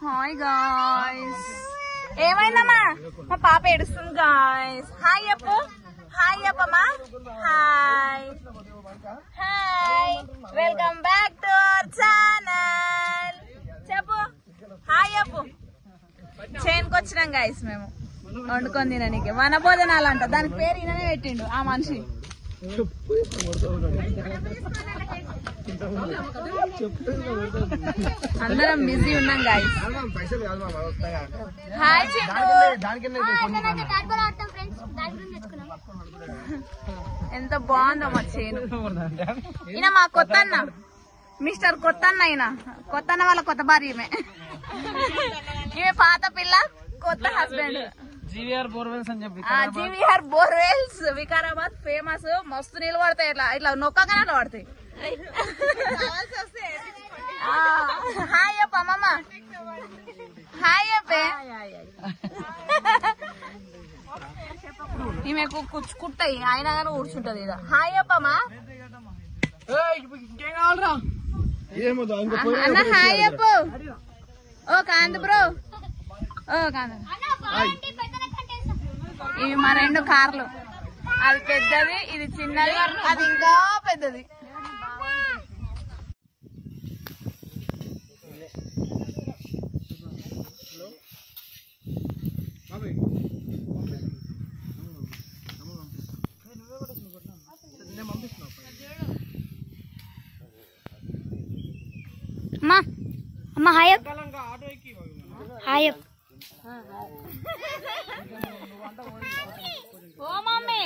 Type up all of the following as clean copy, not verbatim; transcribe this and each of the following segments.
Hi guys, ఏమైందమ్మా? మా పాప ఏడుస్తుంది గాయ్స్. హాయ్ చెప్పు, హాయ్ చెప్పమ్మా. Hi hi, welcome back to our channel. చెప్పు హాయ్ చెప్పు. చేనుకు వచ్చినాం గాయ్స్ మేము వండుకొని తినడానికి. వన భోజనాలు అంట, దానికి పేరు ఈయననే పెట్టిండు ఆ మనిషి. అందరం బిజీ ఉన్నాం గాయ్స్. హాయ్ ఎంత బాగుందో మా చేను. ఈయన మా కొత్త అన్న, మిస్టర్ కొత్త అన్న. ఈయన కొత్త అన్న వాళ్ళ కొత్త భార్య. ఈమె పాత పిల్ల, కొత్త హస్బెండ్. జీవీఆర్ బోర్వెల్స్ అని చెప్పి, జీవీఆర్ బోర్వెల్స్ వికారాబాద్ ఫేమస్. మస్తు నీళ్ళు పడతాయి, ఇట్లా ఇట్లా నొక్కగానే అట్లా పడతాయి. హాయ్ అప్ప అమ్మమ్మ, హాయ్ అప్పే. ఈమెకు కుచ్చుకుంటాయి, అయినా కానీ కూర్చుంటది. హాయ్ అప్పమ్మా. అన్న హాయ్ చెప్పు. ఓ కాంత్ బ్రో, ఓ కాంత్. ఇవి మా 2 కార్లు, అది పెద్దది, ఇది చిన్నది, అది ఇంకా పెద్దది. అమ్మా అమ్మా hi hi. Oh mummy,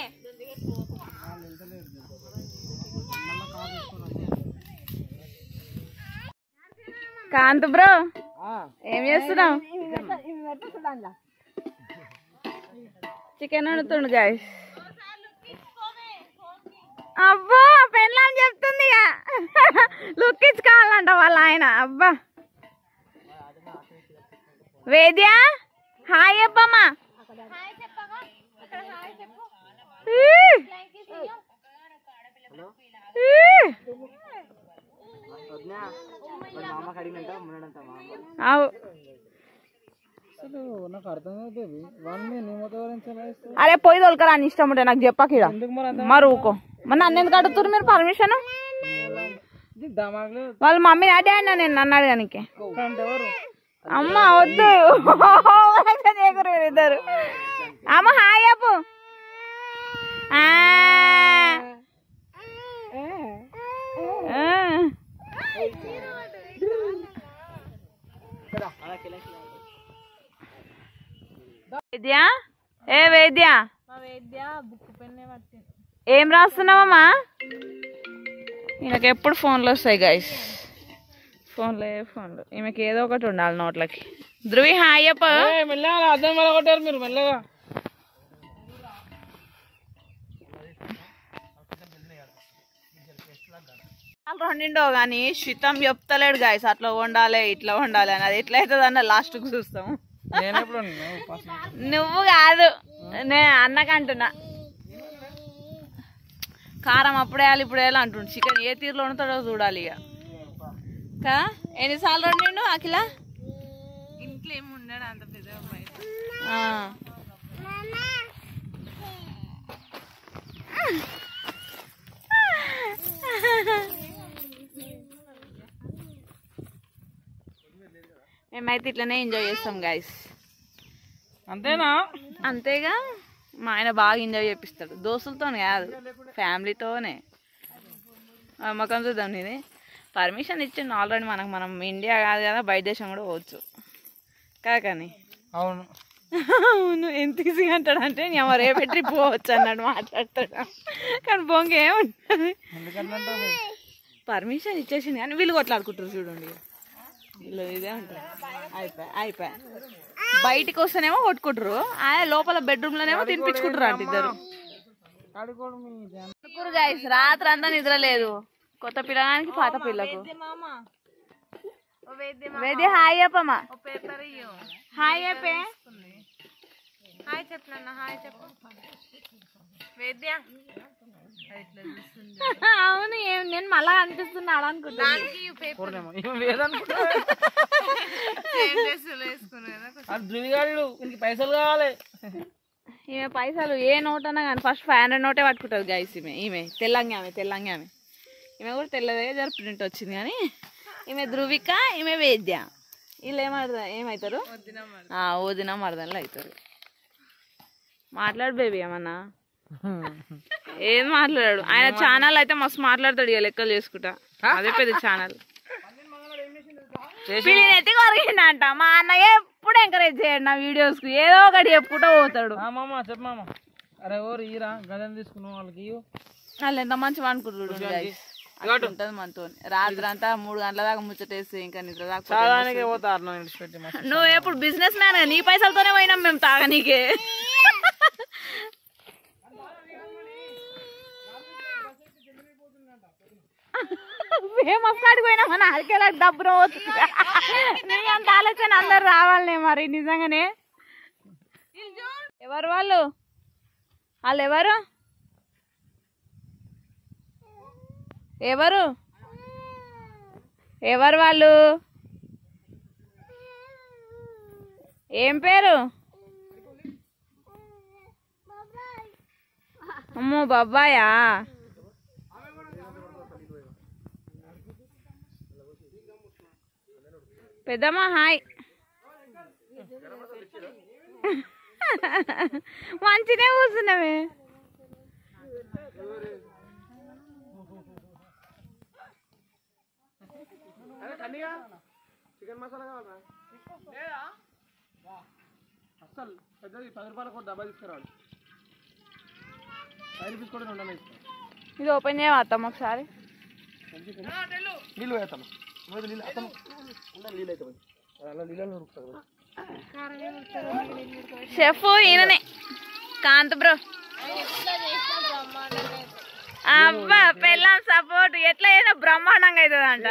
Kanth bro ఏం చేస్తున్నావు? చికెన్ వండుతుండు గాయ్స్. అబ్బా పెళ్ళని చెప్తుంది ఇక, లుక్ ఇచ్చుకోవాలంట వాళ్ళ ఆయన. అబ్బా వేద్య హాయ్ చెప్పమ్మా. అరే పోయి తోలుకరా అని ఇష్టం ఉంటే నాకు చెప్పాక మరి ఊకో. మరి నన్ను ఎందుకు అడుగుతారు మీరు పర్మిషన్? వాళ్ళ మమ్మీ అదే అన్నా నేను నన్ను అడగానికి. అమ్మ వద్దు ఇద్దరు. అమ్మ హాయ్ అప్పు. వేద్య, ఏ వేద్య, ఏం రాస్తున్నావమ్మా? ఈయనకి ఎప్పుడు ఫోన్లు వస్తాయి గైస్, ఫోన్లు. ఈమెకి ఏదో ఒకటి ఉండాలి నోట్లకి. ధృవి హాయ్ అప్ప. మెల్లగా అర్థం వల్ల కొట్టారు మీరు, మెల్లగా. రెండిండో గానీ శితం చెప్తలేడు గాయస్, అట్లా వండాలి ఇట్లా వండాలి అని. అది ఎట్లా అవుతుంది అన్న లాస్ట్కు చూస్తాం. నువ్వు కాదు, నేను అన్నకంటున్నా. కారం అప్పుడు వేయాలి ఇప్పుడు వేయాలి అంటుండు. చికెన్ ఏ తీరులో వండుతాడో చూడాలి ఇక. కా ఎన్నిసార్లు వండిండు అఖిల? ఇంట్లో ఏమి ఉండడు అంత పెద్ద. మేమైతే ఇట్లనే ఎంజాయ్ చేస్తాం గాయస్. అంతేనా? అంతేగా. మా ఆయన బాగా ఎంజాయ్ చేపిస్తాడు, దోస్తులతోనే కాదు ఫ్యామిలీతోనే. మొక్కం చూద్దాం. నేను పర్మిషన్ ఇచ్చిండు ఆల్రెడీ. మనం ఇండియా కాదు కదా, బయట దేశం కూడా పోవచ్చు కాకని. అవును అవును. ఎంత ఈజీగా అంటాడు అంటే నేను రేపే ట్రిప్ పోవచ్చు అన్నాడు, మాట్లాడతాడు. కానీ బొంగ ఏముంటుంది, పర్మిషన్ ఇచ్చేసింది కానీ వీళ్ళు కొట్లాడుకుంటారు చూడండి. వీళ్ళు ఇదే ఉంటారు. అయిపోయా బయటికి వస్తేనేమో కొట్టుకుంటారు, ఆయన లోపల బెడ్రూమ్ లోనేమో తినిపించుకుంటారు అంట ఇద్దరు. గైస్ రాత్రి అంతా నిద్ర లేదు, కొత్త పిల్లగానికి పాత పిల్లకు. వేద్య హాయ్ చెప్పమ్మా. హాయ్ చెప్పే. హాయ్ చెప్పు. వేద్య అవును నేను మళ్ళా అనిపిస్తున్నాడు అనుకుంటా పైసలు కావాలి. ఈమె పైసలు ఏ నోట్ అన్నా కానీ ఫస్ట్ 500 నోటే పట్టుకుంటుంది గైస్. ఈమె తెల్లంగా ఆమె ఈమె కూడా తెల్లదే జర ప్రింట్ వచ్చింది. కానీ ఈమె ధృవిక, ఈమె వేద్య, వీళ్ళు ఏమవుతారు వదిన మరదలు అవుతారు. మాట్లాడు బేబీ ఏమన్నా. ఏం మాట్లాడాడు ఆయన. ఛానల్ అయితే మస్తు మాట్లాడతాడు ఇక లెక్కలు చేసుకుంటా. అదే పెద్ద ఛానల్. పిల్లినెత్తి కొరిగిందంట. మా అన్నయ్య ఎప్పుడు ఎంకరేజ్ చేయడు నా వీడియోస్ కు. ఏదో ఒకటి చెప్పుకుంటూ పోతాడు. చెప్పమామ అరే ఓరు ఈరా గదని తీసుకున్నాం వాళ్ళకి వాళ్ళు ఎంత మంచిగా అనుకుంటున్నాడు. ఉంటుంది మనతో రాత్రి అంతా 3 గంటల దాకా ముచ్చటేసి ఇంకా నిద్ర దాకా పోతారు. నువ్వు ఎప్పుడు బిజినెస్ మ్యాన్ నీ పైసలతోనే పోయినాం మేము తాగనీకే. ఫేమస్ కాడికి పోయినా మన అరకేలకు డబ్బున పోతుంది. నీ అంత ఆలోచన అందరు రావాలనే మరి నిజంగానే. ఎవరు వాళ్ళు ఎవరు ఎవరు వాళ్ళు? ఏం పేరు? అమ్మో బాబాయా. పెద్దమ్మ హాయ్. మంచినే కూర్చున్నామే. చికెన్ మసాలా కావాలా? అస్సలు పెద్దది 10 రూపాయలకు ఒక డబ్బా తీసుకురావాలి. 5 రూపీస్ కూడా ఉండాలి. ఇది ఓపెన్ చేయవత్తమ్మ ఒకసారి. నీళ్ళు వేస్తాము. షెఫ్ ఈయననే కాంత్ బ్రో. అబ్బా పెళ్ళాం సపోర్ట్ ఎట్లా అయినా బ్రహ్మాండంగా అవుతుంది అంట.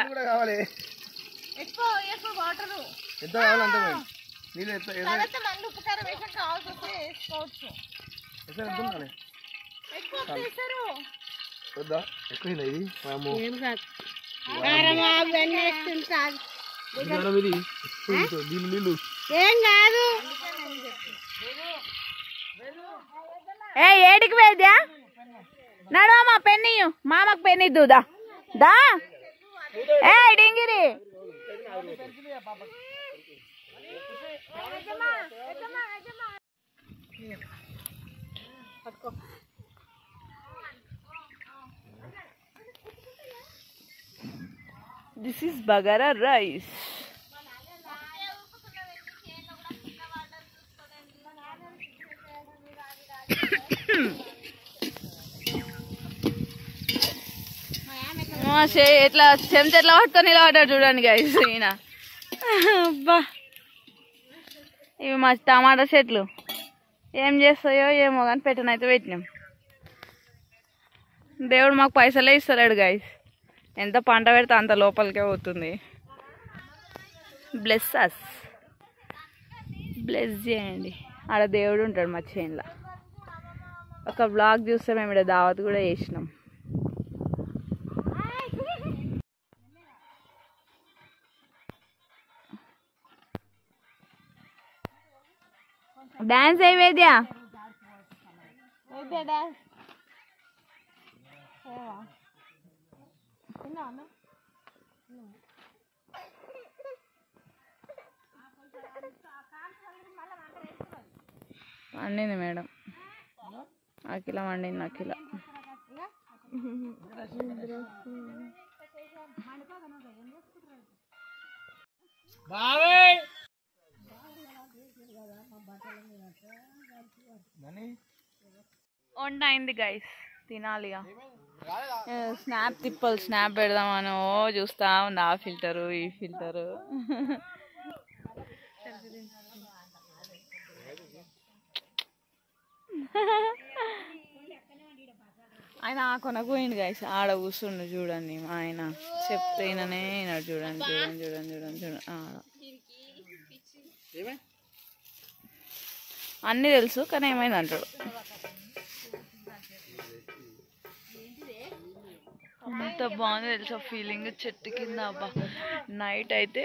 ఎంత కావాలంటే నీళ్ళు వద్దా ఎక్కువ ఇది నీళ్ళు ఏం కాదు. ఏడికి వేద్యా నడు మా పెన్నియు మామకు పెన్నిద్దు దా దా. ఏ డింగిరి దిస్ ఈస్ బగారా రైస్. ఎట్లా చెంచా ఎట్లా పట్టుకొని ఇలా పడ్డాడు చూడండి గైస్ ఈయన. అబ్బా ఇవి మా టమాటా చెట్లు ఏం చేస్తాయో ఏమో కానీ పెట్టనైతే పెట్టినాం. దేవుడు మాకు పైసలే ఇస్తలేడు గైస్. ఎంత పంట పెడితే అంత లోపలికే పోతుంది. బ్లెస్ అస్, బ్లెస్ చేయండి. ఆడ దేవుడు ఉంటాడు మా చేనులో. ఒక బ్లాగ్ చూస్తే మేము ఇక్కడ దావత్ కూడా చేసినాం. డాన్స్ అయివేద్యా వండింది మేడం. అఖిల వండింది. అఖిల వంట అయింది గైస్, తినాలిగా. స్నాప్ తిప్పలు స్నాప్ పెడదామని చూస్తా ఉంది. ఆ ఫిల్టరు ఈ ఫిల్టరు. ఆయన ఆ కొనకు పోయింది గైస్. ఆడ కూర్చుండు చూడండి. ఆయన చెప్తే ఈయననే అయినాడు. చూడండి చూడండి చూడండి చూడండి చూడండి. అన్నీ తెలుసు కానీ ఏమైంది అంటాడు. అంత బాగుంది తెలుసా ఫీలింగ్ చెట్టు కింద. అబ్బా నైట్ అయితే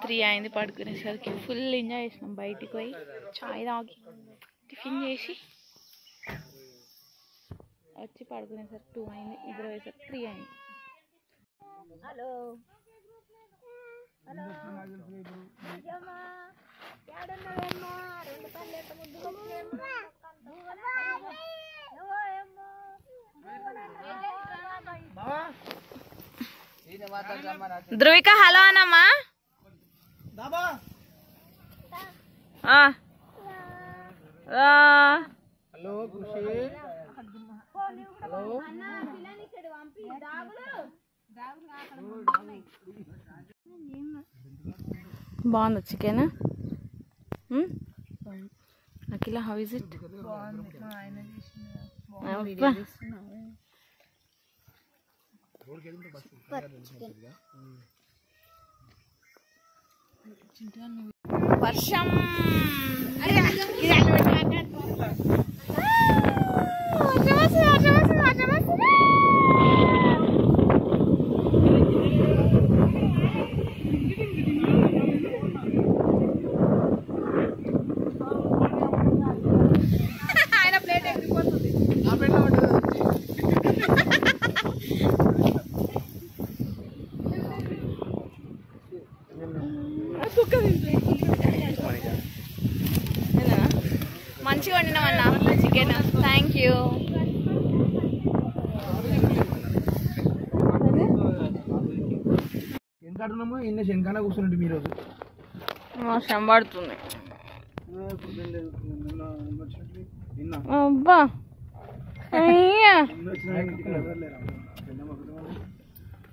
3 అయింది పడుకునేసరికి. ఫుల్ ఎంజాయ్ చేసినాం. బయటికి పోయి చాయ్ తాగి టిఫిన్ చేసి వచ్చి పడుకునేసరికి 2 అయింది. నిద్ర పోయేసరికి 3 అయింది. హలో ధృవిక హలో అనమ్మా. హలో ఖుషి. హలో బాగుంది chicken. Akhila how is it? వర్షం మంచిగా వండినామన్నా చికెన్. Thank you. ఎంతడున్నామో ఎన్న శంకాన కూర్చున్నట్టు మీరు వర్షం పడుతుంది. అబ్బా అయ్యా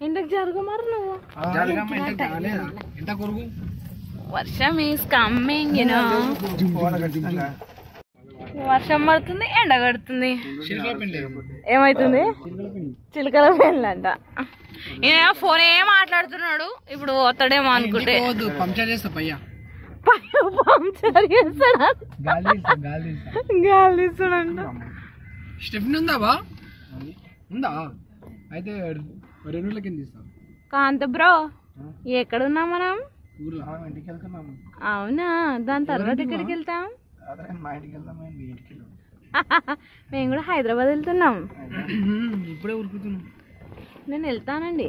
ఇంతకు జరగమరు నువ్వు. ఎంత కొరుగు వర్షం ఈస్ కమ్మింగ్ యూనో. వర్షం పడుతుంది, ఎండ కడుతుంది. ఏమైతుంది? చిలకల పెళ్ళంట. ఈయన ఫోన్ ఏం మాట్లాడుతున్నాడు. ఇప్పుడు పోతాడేమో అనుకుంటే పంక్చర్ చేస్తా పయ్యా. పంక్చర్ చేస్తాడా? గాలి తీస్తాడంట. స్టెఫ్ని ఉందా బా? ఉందా? అయితే 2 రోజుల కింద తీస్తాం. కాంత బ్రో ఎక్కడున్నాం మనం? ఊర్లో ఇంటికి వెళ్తున్నాము. అవునా? దాని తర్వాత ఎక్కడికి వెళ్తాం? మా ఇంటికి వెళ్తాం. మీ ఇంటికి మేము కూడా హైదరాబాద్ వెళ్తున్నాం. ఇప్పుడే ఉరుకుతున్నాం. నేను వెళ్తానండి.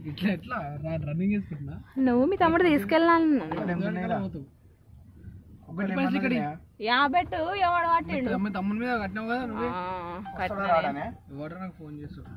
ఇట్లా ఎట్లా రన్నింగ్ చేసుకుంటున్నా? నువ్వు మీ తమ్ముడు తీసుకెళ్ళాను. యాబెట్టు ఎవడు పట్టిండు? తమ్ముడి మీద కట్టినావు కదా నువ్వు. కట్టినా. ఎవడో నాకు ఫోన్ చేస్తాడు.